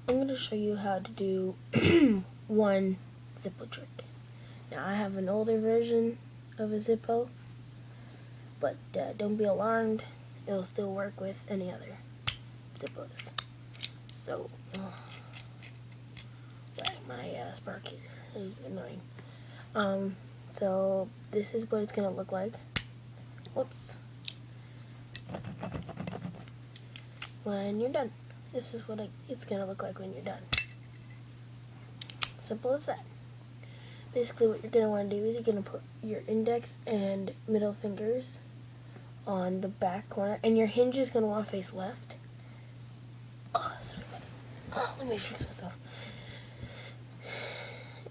I'm going to show you how to do one Zippo trick. Now, I have an older version of a Zippo, but don't be alarmed. It'll still work with any other Zippos. So, sorry, my spark here is annoying. So this is what it's going to look like. Whoops. When you're done. This is what it's going to look like when you're done. Simple as that. Basically what you're going to want to do is you're going to put your index and middle fingers on the back corner, and your hinge is going to want to face left. Oh, sorry about that. Oh, let me fix myself.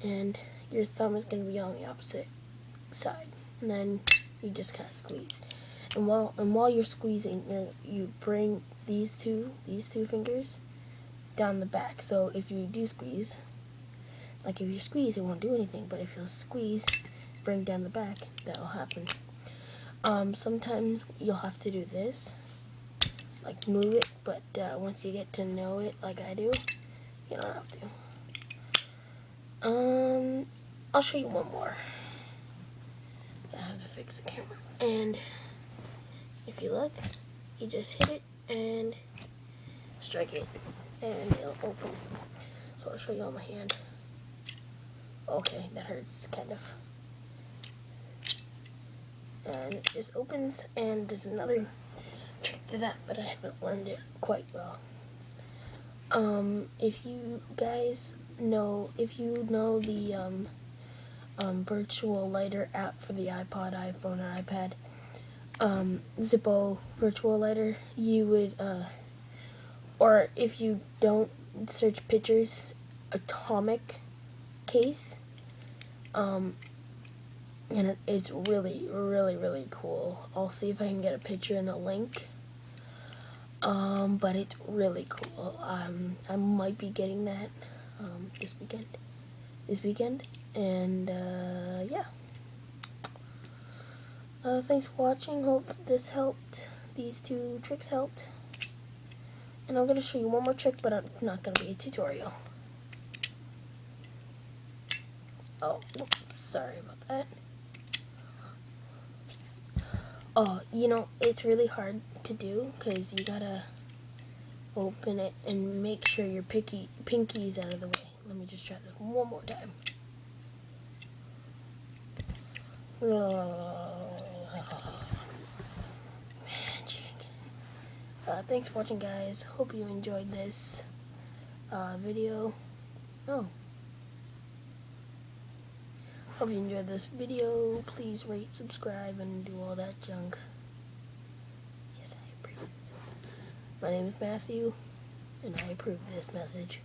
And your thumb is going to be on the opposite side, and then you just kind of squeeze. And while you're squeezing, you bring these two fingers down the back. So if you do squeeze, like if you squeeze, it won't do anything. But if you squeeze, bring down the back, that'll happen. Sometimes you'll have to do this, like move it. But once you get to know it, like I do, you don't have to. I'll show you one more. I have to fix the camera. And if you look, you just hit it and strike it, and it'll open. So I'll show you on my hand. Okay, that hurts, kind of. And it just opens, and there's another trick to that, but I haven't learned it quite well. If you guys know, the virtual lighter app for the iPod, iPhone, or iPad, Zippo virtual lighter, you would, or if you don't, search pictures, atomic case, and it's really, really, really cool. I'll see if I can get a picture in the link, but it's really cool. I might be getting that, this weekend, and, yeah. Thanks for watching. Hope this helped. These two tricks helped. And I'm going to show you one more trick, but it's not going to be a tutorial. Oh, whoops, sorry about that. Oh, it's really hard to do because you gotta open it and make sure your pinky's out of the way. Let me just try this one more time. Thanks for watching, guys. Hope you enjoyed this video. Hope you enjoyed this video. Please rate, subscribe, and do all that junk. Yes, I approve this. My name is Matthew, and I approve this message.